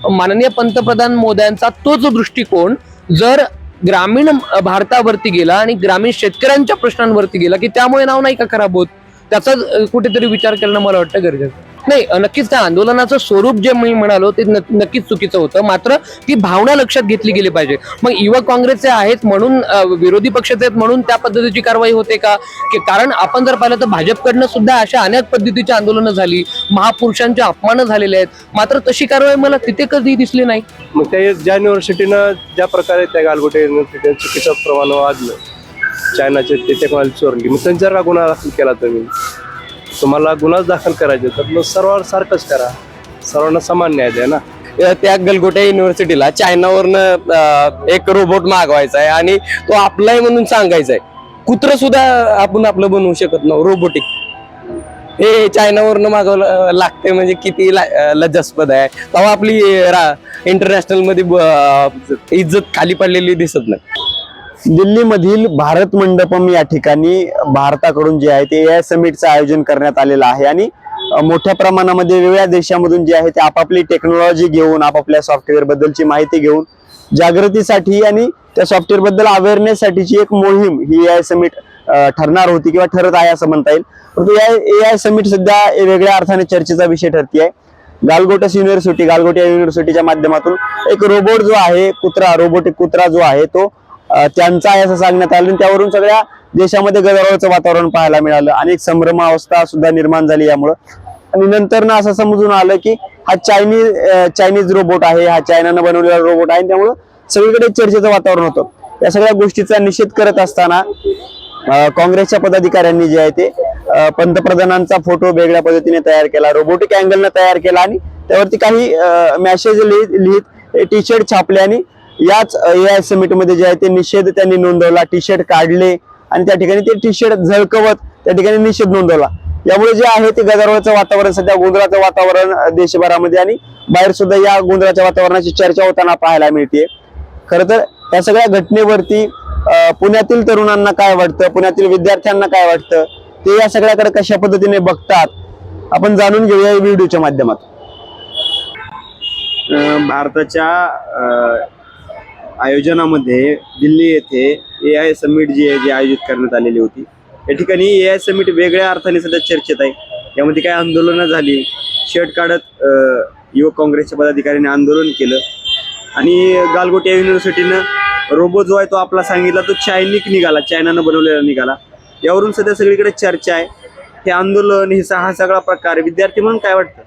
माननीय पंतप्रधान मोदयांचा तोच दृष्टिकोन जर ग्रामीण भारतावरती गेला आणि ग्रामीण शेतकऱ्यांच्या प्रश्नांवरती गेला की त्यामुळे नाव नाही का खराब होत, त्याचा कुठेतरी विचार करणं मला वाटतं गरजेचं नाही. नक्कीच त्या आंदोलनाचं स्वरूप जे मी म्हणालो ते नक्कीच चुकीचं होतं, मात्र ती भावना लक्षात घेतली गेली पाहिजे. मग युवक काँग्रेसचे आहेत म्हणून विरोधी पक्षाचे आहेत म्हणून त्या पद्धतीची कारवाई होते का? कारण आपण जर पाहिलं तर भाजपकडनं सुद्धा अशा अनेक पद्धतीची आंदोलनं झाली, महापुरुषांचे अपमान झालेले आहेत, मात्र तशी कारवाई मला तिथे कधी दिसली नाही. मग त्या ज्या युनिव्हर्सिटीनं ज्या प्रकारे त्या गालगोटे युनिव्हर्सिटी चुकीचं प्रमाण वाढलं, चायनाचे ते टेक्नॉलॉजी चोरली, मग त्यांच्यावर का गुन्हा दाखल केला? तुम्हाला गुन्हा दाखल करायचे तर मग सर्वांवर सारखंच करा, सर्वांना समान न्याय द्या ना. त्या गलगोटे युनिव्हर्सिटीला चायनावरनं एक रोबोट मागवायचा आहे आणि तो आपला आहे म्हणून सांगायचा आहे. कुत्र सुद्धा आपण आपलं बनवू शकत नाही रोबोटिक, हे चायनावरनं मागवलं लागते म्हणजे किती लज्जास्पद आहे. तेव्हा आपली इंटरनॅशनल मध्ये इज्जत खाली पडलेली दिसत नाही. दिल्लीमधील भारत मंडपम या ठिकाणी भारताकडून जे आहे ते AI समिटचं आयोजन करण्यात आलेलं आहे आणि मोठ्या प्रमाणामध्ये वेगवेगळ्या देशामधून जे आहे ते आपापली टेक्नॉलॉजी घेऊन, आपापल्या सॉफ्टवेअर बद्दलची माहिती घेऊन जागृतीसाठी आणि त्या सॉफ्टवेअर बद्दल अवेअरनेस साठीची एक मोहीम ही AI समिट ठरणार होती किंवा ठरत आहे असं म्हणता येईल. परंतु AI समिट सध्या वेगळ्या अर्थाने चर्चेचा विषय ठरती आहे. गालगोटे युनिव्हर्सिटीच्या माध्यमातून एक रोबोट जो आहे, रोबोटिक कुत्रा जो आहे तो त्यांचा आहे असं सांगण्यात आलं. त्यावरून सगळ्या देशामध्ये गदारोळाचं वातावरण पाहायला मिळालं. अनेक संभ्रमावस्था सुद्धा निर्माण झाली यामुळं. आणि नंतर ना असं समजून आलं की हा चायनीज रोबोट आहे, हा चायनानं बनवलेला रोबोट आहे. त्यामुळं सगळीकडे चर्चेचं वातावरण होतं. या सगळ्या गोष्टीचा निषेध करत असताना काँग्रेसच्या पदाधिकाऱ्यांनी जे आहे ते पंतप्रधानांचा फोटो वेगळ्या पद्धतीने तयार केला, रोबोटिक अँगलनं तयार केला आणि त्यावरती काही मेसेज लिहित टी शर्ट छापले आणि याच AI समिट मध्ये जे आहे ते निषेध त्यांनी नोंदवला. टी शर्ट काढले आणि त्या ठिकाणी ते टी शर्ट झळकवत त्या ठिकाणी निषेध नोंदवला. यामुळे जे आहे ते गदारोळाचं वातावरण, सध्या गोंधळाचं वातावरण देशभरामध्ये आणि बाहेर सुद्धा या गोंधळाच्या वातावरणाची चर्चा होताना पाहायला मिळते. खरं तर या सगळ्या घटनेवरती पुण्यातील तरुणांना काय वाटतं, पुण्यातील विद्यार्थ्यांना काय वाटतं, ते या सगळ्याकडे कशा पद्धतीने बघतात आपण जाणून घेऊया या व्हिडिओच्या माध्यमातून. भारताच्या आयोजनामध्ये दिल्ली येथे AI समिट जी आहे जी आयोजित करण्यात आलेली होती. या ठिकाणी AI समिट वेगळ्या अर्थाने सध्या चर्चेत आहे. यामध्ये काही आंदोलनं झाली, शर्ट काढत युवक काँग्रेसच्या पदाधिकाऱ्यांनी आंदोलन केलं आणि गालगोटे युनिव्हर्सिटीनं रोबो जो आहे तो आपला सांगितला तो चायनानं बनवलेला निघाला. यावरून सध्या सगळीकडे चर्चा आहे. हे आंदोलन हा सगळा प्रकार विद्यार्थी म्हणून काय वाटतं?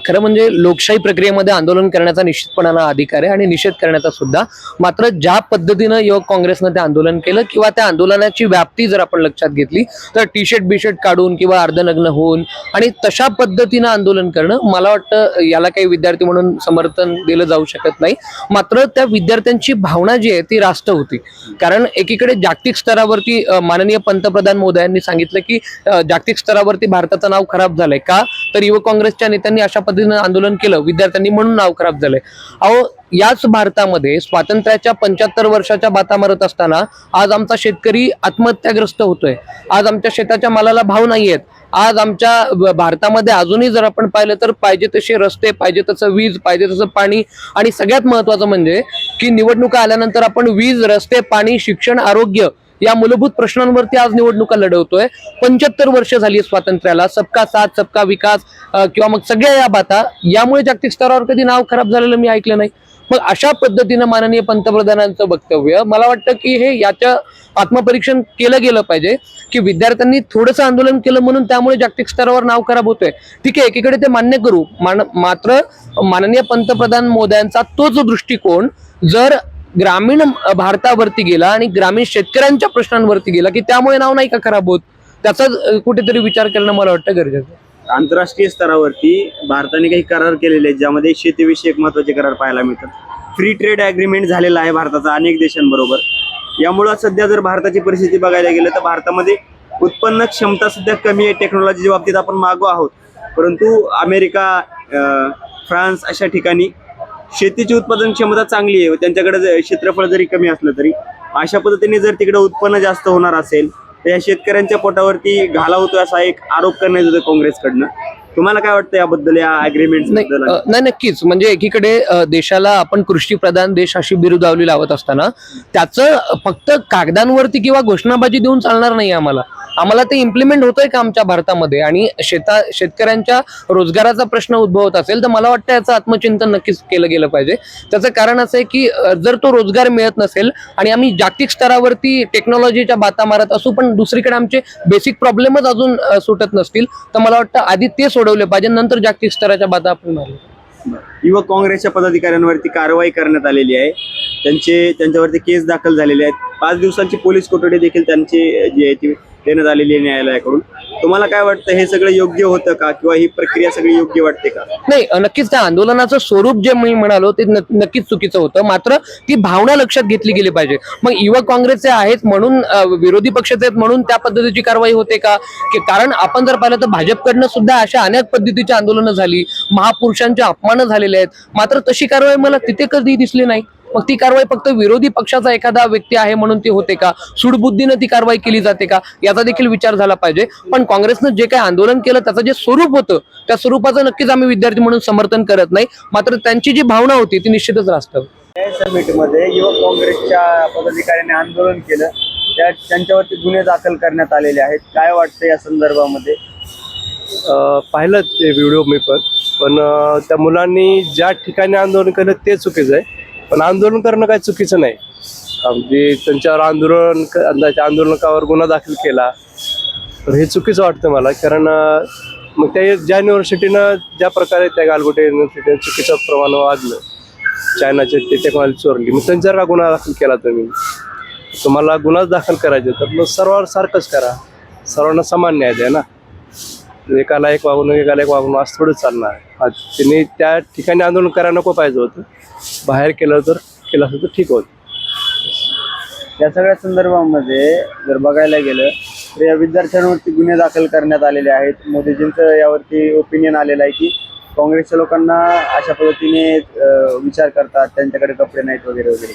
खरं म्हणजे लोकशाही प्रक्रियेमध्ये आंदोलन करण्याचा निश्चितपणानं अधिकार आहे आणि निषेध करण्याचा सुद्धा. मात्र ज्या पद्धतीनं युवक काँग्रेसनं ते आंदोलन केलं किंवा त्या आंदोलनाची व्याप्ती जर आपण लक्षात घेतली तर टी शर्ट बिशर्ट काढून किंवा अर्धनग्न होऊन आणि तशा पद्धतीनं आंदोलन करणं मला वाटतं याला काही विद्यार्थी म्हणून समर्थन दिलं जाऊ शकत नाही. मात्र त्या विद्यार्थ्यांची भावना जी आहे ती रास्त होती. कारण एकीकडे जागतिक स्तरावरती माननीय पंतप्रधान मोदयांनी सांगितलं की जागतिक स्तरावरती भारताचं नाव खराब झालंय का, तर युवक काँग्रेसच्या नेत्यांनी अशा पद्धतीनं आंदोलन केलं विद्यार्थ्यांनी म्हणून नाव खराब झालंय. अहो, याच भारतामध्ये स्वातंत्र्याच्या 75 वर्षाच्या बाता मारत असताना आज आमचा शेतकरी आत्महत्याग्रस्त होतोय. आज आमच्या शेताच्या मालाला भाव नाहीयेत. आज आमच्या भारतामध्ये अजूनही जर आपण पाहिलं तर पाहिजे तसे रस्ते, पाहिजे तसं वीज, पाहिजे तसं पाणी आणि सगळ्यात महत्वाचं म्हणजे की निवडणुका आल्यानंतर आपण वीज, रस्ते, पाणी, शिक्षण, आरोग्य या मूलभूत प्रश्नांवरती आज निवडणुका लढवतोय. 75 वर्ष झाली स्वातंत्र्याला. सबका साथ सबका विकास किंवा मग सगळ्या या बाता, यामुळे जागतिक स्तरावर कधी नाव खराब झालेलं मी ऐकलं नाही. मग अशा पद्धतीनं माननीय पंतप्रधानांचं वक्तव्य, मला वाटतं की हे याचं आत्मपरीक्षण केलं गेलं पाहिजे की विद्यार्थ्यांनी थोडंसं आंदोलन केलं म्हणून त्यामुळे जागतिक स्तरावर नाव खराब होतोय. ठीक आहे, एकीकडे ते मान्य करू, मात्र माननीय पंतप्रधान मोदयांचा तोच दृष्टिकोन जर ग्रामीण भारतावरती गेला आणि ग्रामीण शेतकऱ्यांच्या प्रश्नांवरती गेला की त्यामुळे नाव नाही का खराब होत, त्याचा कुठेतरी विचार करणं मला वाटतं गरजेचं. आंतरराष्ट्रीय स्तरावरती भारताने काही करार केलेले आहेत ज्यामध्ये शेतीविषयक महत्त्वाचे करार पाहायला मिळतात. फ्री ट्रेड ॲग्रीमेंट झालेला आहे भारताचा अनेक देशांबरोबर. यामुळे सध्या जर भारताची परिस्थिती बघायला गेलं तर भारतामध्ये उत्पन्न क्षमता सध्या कमी आहे. टेक्नॉलॉजीच्या बाबतीत आपण मागो आहोत, परंतु अमेरिका, फ्रान्स अशा ठिकाणी शेतीची उत्पादन क्षमता चांगली आहे. त्यांच्याकडे क्षेत्रफळ जरी कमी असलं तरी अशा पद्धतीने जर तिकडे उत्पन्न जास्त होणार असेल तर या शेतकऱ्यांच्या पोटावरती घाला होतो असा एक आरोप करण्यात येतो काँग्रेसकडनं. तुम्हाला काय वाटतं याबद्दल, या अग्रीमेंट बद्दल? नाही नक्कीच. म्हणजे एकीकडे देशाला आपण कृषीप्रधान देश अशी बिरुदावली लावत असताना त्याचं फक्त कागदांवरती किंवा घोषणाबाजी देऊन चालणार नाही. आम्हाला ते इम्प्लिमेंट होतंय का आमच्या भारतामध्ये, आणि शेतकऱ्यांच्या रोजगाराचा प्रश्न उद्भवत असेल तर मला वाटतं याचं आत्मचिंतन नक्कीच केलं गेलं पाहिजे. त्याचं कारण असं आहे की जर तो रोजगार मिळत नसेल आणि आम्ही जागतिक स्तरावरती टेक्नॉलॉजीच्या बाता मारत असू पण दुसरीकडे आमचे बेसिक प्रॉब्लेमच अजून सुटत नसतील तर मला वाटतं आधी ते सोडवले पाहिजे, नंतर जागतिक स्तराच्या बाता आपण मारल्या. युवक काँग्रेसच्या पदाधिकाऱ्यांवरती कारवाई करण्यात आलेली आहे. त्यांच्यावरती केस दाखल झालेले आहेत. 5 दिवसांची पोलीस कोठडी देखील त्यांची जी आहे ती देण्यात आलेली आहे न्यायालयाकडून. तुम्हाला काय वाटतं, हे सगळं योग्य होतं का, किंवा ही प्रक्रिया सगळी योग्य वाटते का? नाही, नक्कीच त्या आंदोलनाचं स्वरूप जे मी म्हणालो ते नक्कीच चुकीचं होतं. मात्र ती भावना लक्षात घेतली गेली पाहिजे. मग युवक काँग्रेसचे आहेत म्हणून, विरोधी पक्षाचे आहेत म्हणून त्या पद्धतीची कारवाई होते का? कारण आपण जर पाहिलं तर भाजपकडनं सुद्धा अशा अनेक पद्धतीची आंदोलनं झाली, महापुरुषांचे अपमान झालेले आहेत, मात्र तशी कारवाई मला तिथे कधी दिसली नाही. मग ती कारवाई फक्त विरोधी पक्षाचा एखादा व्यक्ती आहे म्हणून ती होते का? सूडबुद्धीनं ती कारवाई केली जाते का? याचा देखील विचार झाला पाहिजे. पण काँग्रेसनं जे काही आंदोलन केलं त्याचं जे स्वरूप होतं त्या स्वरूपाचं नक्कीच आम्ही विद्यार्थी म्हणून समर्थन करत नाही. मात्र त्यांची जी भावना होती ती निश्चितच राष्ट्रवादी. या समितीमध्ये युवक काँग्रेसच्या पदाधिकाऱ्यांनी आंदोलन केलं, त्यांच्यावरती गुन्हे दाखल करण्यात आलेले आहेत. काय वाटतं या संदर्भामध्ये? पाहिलं ते व्हिडिओ मी पण त्या मुलांनी ज्या ठिकाणी आंदोलन केलं ते चुकीचं आहे. पण आंदोलन करणं काही चुकीचं नाही. म्हणजे त्यांच्यावर आंदोलकावर गुन्हा दाखल केला तर हे चुकीचं वाटतं मला. कारण मग त्या ज्या युनिव्हर्सिटीनं ज्या प्रकारे त्या गालगोटे युनिव्हर्सिटीनं चुकीचं प्रमाण वाढलं, चायनाचे ते टेक्नॉलॉजी चोरली, मग त्यांच्यावर गुन्हा दाखल केला तुम्हाला गुन्हाच दाखल करायचे तर मग सर्वांवर सारखंच करा, सर्वांना समान न्याय द्या ना. एकाला एक वागणूक असं थोडंच चालणार. त्यांनी त्या ठिकाणी आंदोलन करायला नको पाहिजे होतं, बाहेर केलं असं तर ठीक होतं. या सगळ्या संदर्भामध्ये जर बघायला गेलं तर या विद्यार्थ्यांवरती गुन्हे दाखल करण्यात आलेले आहेत. मोदीजींचं यावरती ओपिनियन आलेलं आहे की काँग्रेसच्या लोकांना अशा पद्धतीने विचार करतात, त्यांच्याकडे कपडे नाहीत वगैरे वगैरे.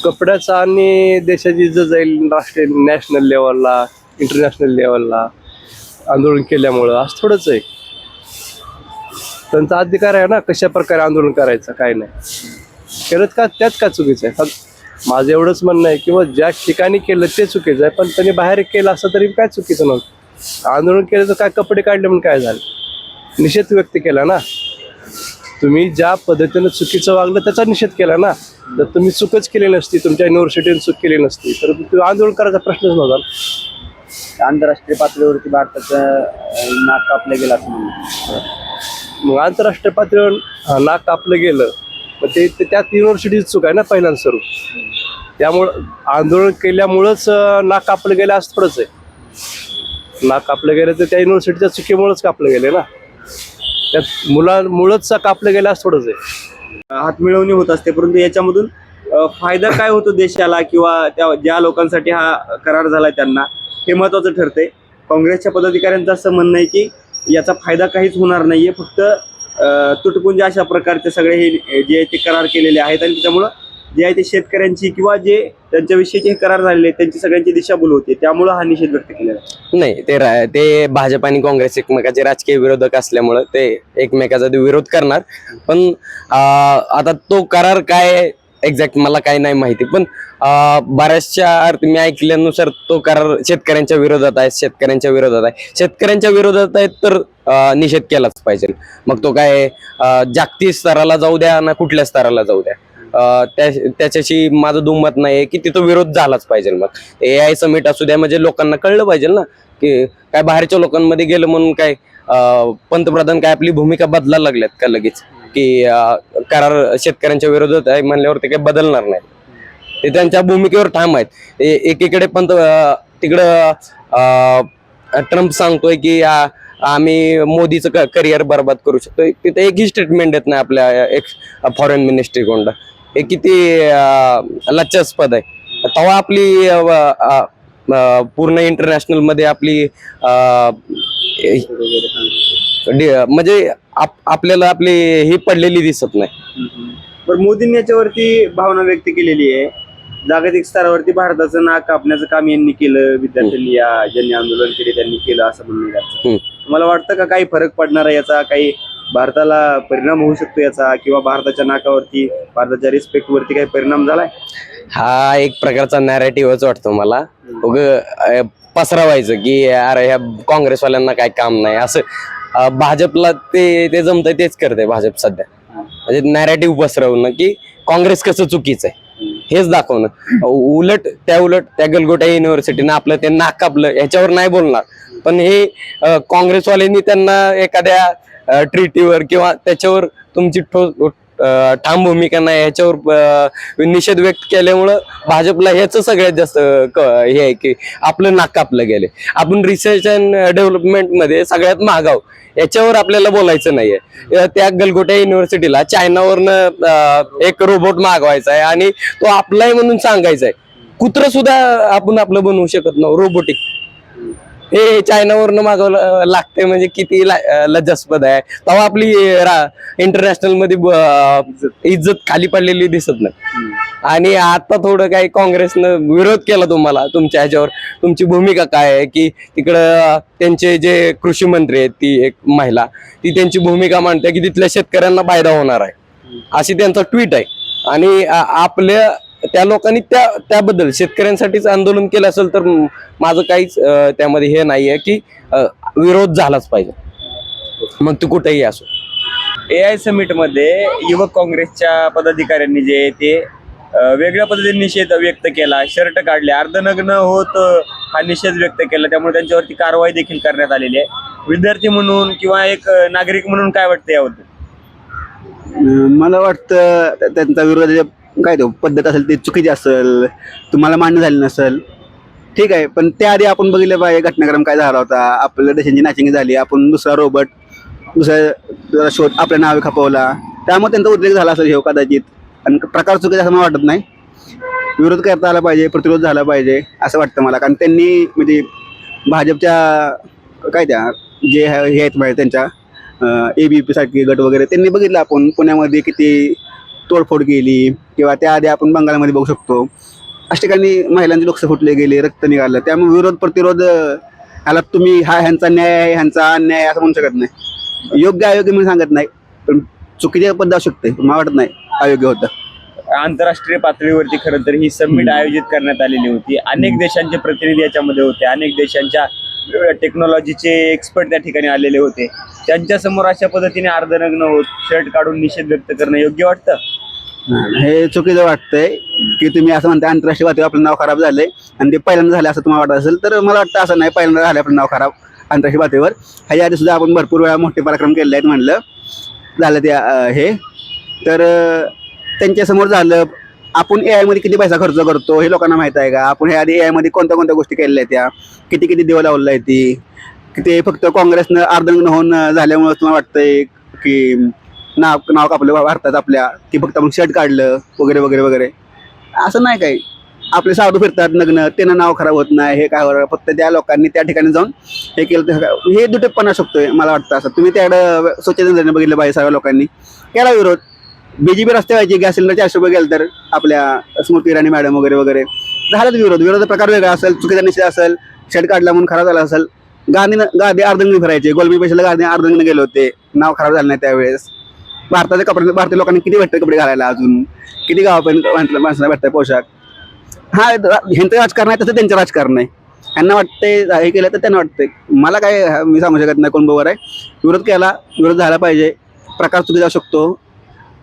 कपड्याचा आणि देशाची इज्जत जाईल राष्ट्रीय नॅशनल लेवलला, इंटरनॅशनल लेवलला आंदोलन केल्यामुळं असं थोडंच आहे. त्यांचा अधिकार आहे ना कशा प्रकारे आंदोलन करायचं, काय नाही करत का त्यात का चुकीचं आहे. माझं एवढंच म्हणणं आहे किंवा ज्या ठिकाणी केलं ते चुकीचं आहे, पण त्यांनी बाहेर केलं असं तरी काय चुकीचं नव्हतं. आंदोलन केलं तर काय कपडे काढले म्हणून काय झालं, निषेध व्यक्त केला ना. तुम्ही ज्या पद्धतीनं चुकीचं वागलं त्याचा निषेध केला ना. जर तुम्ही चूकच केली नसती, तुमच्या युनिव्हर्सिटीने चूक केली नसती तर तुम्ही आंदोलन करायचा प्रश्नच नव्हता. आंतरराष्ट्रीय पातळीवरती भारताचं नाक कापलं गेलं असं म्हणलं. मग आंतरराष्ट्रीय पातळीवर नाक कापलं गेलं मग ते त्यात युनिव्हर्सिटीची चूक आहे ना पहिल्यांदा स्वरूप. त्यामुळं आंदोलन केल्यामुळंच नाक कापलं गेलं असं थोडंच आहे. नाक कापलं गेलं तर त्या युनिव्हर्सिटीच्या चुकीमुळंच कापलं गेले ना, त्यात मुळंच कापलं गेलं असं थोडंच आहे. हात मिळवणी होत असते, परंतु याच्यामधून फायदा काय होतो देशाला, किंवा त्या ज्या लोकांसाठी हा करार झाला त्यांना, हे महत्वाचं ठरतंय. काँग्रेसच्या पदाधिकाऱ्यांचं असं म्हणणं आहे की याचा फायदा काहीच होणार नाहीये, फक्त तुटपुंज अशा प्रकारचे सगळे हे जे ते करार केलेले आहेत आणि त्याच्यामुळं जे आहे ते शेतकऱ्यांची किंवा जे त्यांच्याविषयीचे हे करार झालेले आहेत त्यांची सगळ्यांची दिशाभूल होते, त्यामुळं हा निषेध व्यक्त केलेला आहे. नाही, ते भाजप आणि काँग्रेस एकमेकाचे राजकीय विरोधक असल्यामुळे ते एकमेकाचा विरोध करणार. पण आता तो करार काय एक्झॅक्ट मला काही नाही माहिती, पण बऱ्याचशा अर्थ मी ऐकल्यानुसार तो करार शेतकऱ्यांच्या विरोधात आहे. शेतकऱ्यांच्या विरोधात आहे तर निषेध केलाच पाहिजे. मग तो काय जागतिक स्तराला जाऊ द्या ना कुठल्या स्तराला जाऊ द्या, त्याच्याशी माझं दुमत नाही की तिथं विरोध झालाच पाहिजे. मग AI समिट असू द्या, म्हणजे लोकांना कळलं पाहिजे ना की काय बाहेरच्या लोकांमध्ये गेलं म्हणून काय पंतप्रधान काय आपली भूमिका बदलायला लागल्यात का लगेच, की करार शेतकऱ्यांच्या विरोधात आहे म्हणल्यावर ते काही बदलणार नाही. ते त्यांच्या भूमिकेवर ठाम आहेत. एकीकडे तिकडं ट्रम्प सांगतोय की आम्ही मोदीचं करिअर बरबाद करू शकतो. तिथे एकही स्टेटमेंट देत नाही आपल्या एक फॉरेन मिनिस्ट्री कोणता. हे किती लज्जास्पद आहे. तेव्हा आपली पूर्ण इंटरनॅशनल मध्ये आपली म्हणजे आपल्याला आपली ही पडलेली दिसत नाही. पण मोदींनी याच्यावरती भावना व्यक्त केलेली आहे. जागतिक स्तरावरती भारताचं नाक कापण्याचं काम यांनी केलं, विद्यार्थ्यांनी ज्यांनी आंदोलन केले त्यांनी केलं असं म्हणणं. मला वाटतं का काही फरक पडणार आहे याचा, काही भारताला परिणाम होऊ शकतो याचा, किंवा भारताच्या नाकावरती, भारताच्या रिस्पेक्ट वरती काही परिणाम झालाय? हा एक प्रकारचा नॅरेटिव्हच वाटतो मला. पसरवायचं की अरे ह्या काँग्रेसवाल्यांना काय काम नाही असं. भाजपला ते जमतंय तेच करते भाजप सध्या. म्हणजे नॅरेटिव्ह पसरवणं की काँग्रेस कसं चुकीचं आहे हेच दाखवणं. उलट त्या गलगोटा युनिव्हर्सिटीनं आपलं ते नाक कापलं ह्याच्यावर नाही बोलणार, पण हे काँग्रेसवाल्यांनी त्यांना एखाद्या ट्रीटीवर किंवा त्याच्यावर तुमची ठाम भूमिका नाही ह्याच्यावर निषेध व्यक्त केल्यामुळं भाजपला ह्याच सगळ्यात जास्त हे आहे की आपलं नाक कापलं गेले. आपण रिसर्च अँड डेव्हलपमेंट मध्ये सगळ्यात मागाव याच्यावर आपल्याला बोलायचं नाहीये. त्या गलगोटा युनिव्हर्सिटीला चायनावरनं एक रोबोट मागवायचा आहे आणि तो आपलाय म्हणून सांगायचा आहे. कुत्र सुद्धा आपण आपलं बनवू शकत नाही रोबोटिक. हे चायनावरनं मागवलं लागते म्हणजे किती लज्जास्पद आहे. तेव्हा आपली इंटरनॅशनल मध्ये इज्जत खाली पडलेली दिसत नाही. आणि आता थोडं काही काँग्रेसनं विरोध केला तुम्हाला, तुमच्या ह्याच्यावर तुमची भूमिका काय आहे की तिकडं त्यांचे जे कृषी मंत्री आहेत ती एक महिला ती त्यांची भूमिका मांडते की तिथल्या शेतकऱ्यांना फायदा होणार आहे अशी त्यांचा ट्विट आहे. आणि आपल्या त्या लोकांनी त्याबद्दल शेतकऱ्यांसाठीच आंदोलन केलं असेल तर माझं काहीच त्यामध्ये हे नाहीये की विरोध झालाच पाहिजे मग तू कुठेही असो. AI समिट मध्ये युवक काँग्रेसच्या पदाधिकाऱ्यांनी जे ते वेगळ्या पद्धतीने निषेध व्यक्त केला, शर्ट काढले, अर्धनग्न होत हा निषेध व्यक्त केला. त्यामुळे त्यांच्यावरती कारवाई देखील करण्यात आलेली आहे. विद्यार्थी म्हणून किंवा एक नागरिक म्हणून काय वाटतं याबद्दल? मला वाटतं त्यांचा विरोध काय तो पद्धत असेल ती चुकीची असेल, तुम्हाला मान्य झाली नसेल, ठीक आहे. पण त्याआधी आपण बघितलं पाहिजे घटनाक्रम काय झाला होता. आपल्या देशांची नाचिंग झाली, आपण दुसरा रोबोट दुसरा शोध आपल्या नावे खपवला, त्यामुळे त्यांचा उद्रेक झाला असेल हे कदाचित. आणि प्रकार चुकीचा असं मला वाटत नाही. विरोध करता आला पाहिजे, प्रतिरोध झाला पाहिजे असं वाटतं मला. कारण त्यांनी म्हणजे भाजपच्या काय त्या जे हे आहेत माहिती त्यांच्या ABP सारखे गट वगैरे त्यांनी बघितलं. आपण पुण्यामध्ये किती तोडफोड केली, किंवा त्याआधी आपण बंगालमध्ये बघू शकतो. अशा ठिकाणी महिलांचे डोकसे फुटले गेले, रक्त निघालं. त्यामुळे विरोध प्रतिरोध ह्याला तुम्ही ह्यांचा न्याय आहे ह्यांचा अन्याय असं म्हणू शकत नाही. योग्य अयोग्य मी सांगत नाही, पण चुकीच्या पद्धत असू शकते. मला वाटत नाही अयोग्य होतं. आंतरराष्ट्रीय पातळीवरती खरं तर ही समिट आयोजित करण्यात आलेली होती. अनेक देशांचे प्रतिनिधी याच्यामध्ये होते, अनेक देशांच्या टेक्नॉलॉजीचे एक्सपर्ट त्या ठिकाणी आलेले होते. त्यांच्या समोर अशा पद्धतीने अर्धनग्न होत शर्ट काढून निषेध व्यक्त करणं योग्य वाटतं? हे चुकीचं वाटतंय की तुम्ही असं म्हणता आंतरराष्ट्रीय पातळीवर आपलं नाव खराब झालंय आणि ते पहिल्यांदा झालं असं तुम्हाला वाटत असेल तर मला वाटतं असं नाही. पहिल्यांदा झालं आपलं नाव खराब आंतरराष्ट्रीय पातळीवर. ह्याच्या आधी सुद्धा आपण भरपूर वेळा मोठे पराक्रम केले आहेत म्हणलं झालं ते हे. तर त्यांच्यासमोर झालं. आपण AI मध्ये किती पैसा खर्च करतो हे लोकांना माहित आहे का? आपण ह्या आधी AI मध्ये कोणत्या कोणत्या गोष्टी केलेल्या आहेत, त्या किती दिवं लावलेलं आहे ती, की ते फक्त काँग्रेसनं अर्धनग्न होऊन झाल्यामुळं तुम्हाला वाटतंय की नाव कापलं भारतात आपल्या, की फक्त आपण शर्ट काढलं वगैरे वगैरे वगैरे. असं नाही काही. आपले साधू फिरतात नग्न, त्यांना नाव खराब होत नाही. हे काय फक्त त्या लोकांनी त्या ठिकाणी जाऊन हे केलं तर हे दुटेपणा शकतोय मला वाटतं. असं तुम्ही त्याकडं स्वच्छतेने बघितलं पाहिजे. सगळ्या लोकांनी केला विरोध. BJP रस्ते व्हायचे, गॅस सिलेंडर 400 रुपये गेलं तर आपल्या स्मृती इराणी मॅडम वगैरे वगैरे झालंच विरोध. विरोध प्रकार वेगळा असेल, चुकीचा निषेध असेल, शर्ट काढला म्हणून खराब झाला असेल. गादी अर्धंगण फिरायचे, गोलमी पैशाला गादी अर्धंगण गेले होते, नाव खराब झालं नाही त्यावेळेस. भारताचे कपडे, भारतीय लोकांनी किती भेटतात कपडे घालायला, अजून किती गावापर्यंत माणसाला भेटतात पोशाख. हा ह्यांचं राजकारण आहे तसं त्यांचं राजकारण आहे. ह्यांना वाटतंय हे केलं तर त्यांना वाटतंय. मला काय मी सांगू शकत नाही कोण बरोबर आहे. विरोध केला, विरोध झाला पाहिजे. प्रकार चुकी जाऊ शकतो,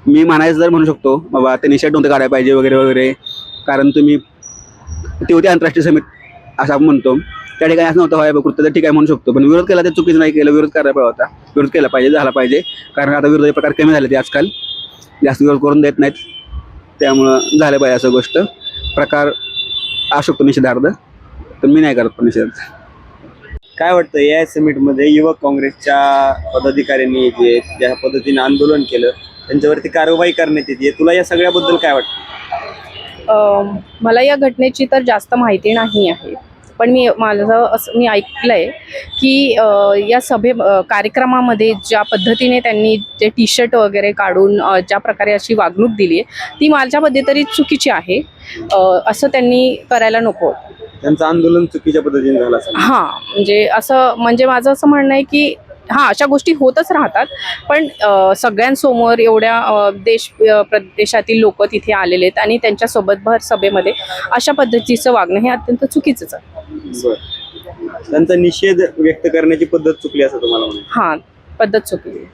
मी म्हणायचं जर म्हणू शकतो बाबा त्यांनी शर्ट नव्हतं काढायला पाहिजे वगैरे वगैरे. कारण तुम्ही ती होती आंतरराष्ट्रीय समिट असं आपण म्हणतो, त्या ठिकाणी असं नव्हतं व्हायला कृत्य तर ठीक आहे म्हणू शकतो. पण विरोध केला ते चुकीचं नाही केलं. विरोध करायला पाहिजे होता, विरोध केला पाहिजे, झाला पाहिजे. कारण आता विरोधी प्रकार कमी झाले ते आजकाल, जास्त विरोध करून देत नाहीत. त्यामुळं झालं पाहिजे असं गोष्ट. प्रकार असू शकतो निषेधार्थ, तर मी नाही करत पण निषेध. काय वाटतं AI समिट मध्ये युवक काँग्रेसच्या पदाधिकाऱ्यांनी जे ज्या पद्धतीने आंदोलन केलं त्यांच्यावरती कारवाई करण्यात येते, तुला या सगळ्याबद्दल काय वाटतं? मला या घटनेची तर जास्त माहिती नाही आहे, पण मी ऐकलंय की या कार्यक्रमामध्ये ज्या पद्धतीने त्यांनी जे T-शर्ट वगैरे काढून ज्या प्रकारे अशी वागणूक दिली आहे ती माझ्यामध्ये तरी चुकीची आहे. असं त्यांनी करायला नको. त्यांचं आंदोलन चुकीच्या पद्धतीने झालं असेल. हां, म्हणजे माझं असं म्हणणं आहे की हां, अशा गोष्टी होतच राहतात, पण सगळ्यांसमोर एवढ्या प्रदेशातील लोक तिथे आलेले आहेत आणि त्यांच्यासोबत भर सभेमध्ये अशा पद्धतीचं वागणं हे अत्यंत चुकीचंच आहे. त्यांचा निषेध व्यक्त करण्याची पद्धत चुकली असं तुम्हाला म्हणायचं. हां, पद्धत चुकली.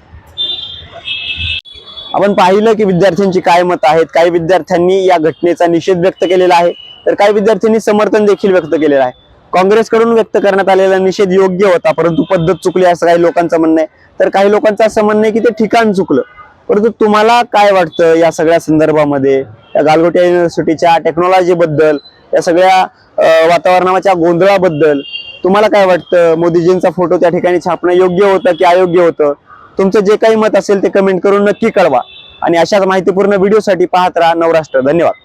आपण पाहिलं की विद्यार्थ्यांची काय मत आहेत. काही विद्यार्थ्यांनी या घटनेचा निषेध व्यक्त केलेला आहे, तर काही विद्यार्थ्यांनी समर्थन देखील व्यक्त केलेलं आहे. काँग्रेसकडून व्यक्त करण्यात आलेला निषेध योग्य होता, परंतु पद्धत चुकली असं काही लोकांचं म्हणणं आहे. तर काही लोकांचं असं म्हणणं आहे की ते ठिकाण चुकलं. परंतु तुम्हाला काय वाटतं या सगळ्या संदर्भामध्ये, या गालगोटिया युनिव्हर्सिटीच्या टेक्नॉलॉजी बद्दल, या सगळ्या वातावरणाच्या गोंधळाबद्दल तुम्हाला काय वाटतं? मोदीजींचा फोटो त्या ठिकाणी छापणं योग्य होतं की अयोग्य होतं? तुमचं जे काही मत असेल ते कमेंट करून नक्की कळवा आणि अशाच माहितीपूर्ण व्हिडिओसाठी पाहत राहा नवराष्ट्र. धन्यवाद.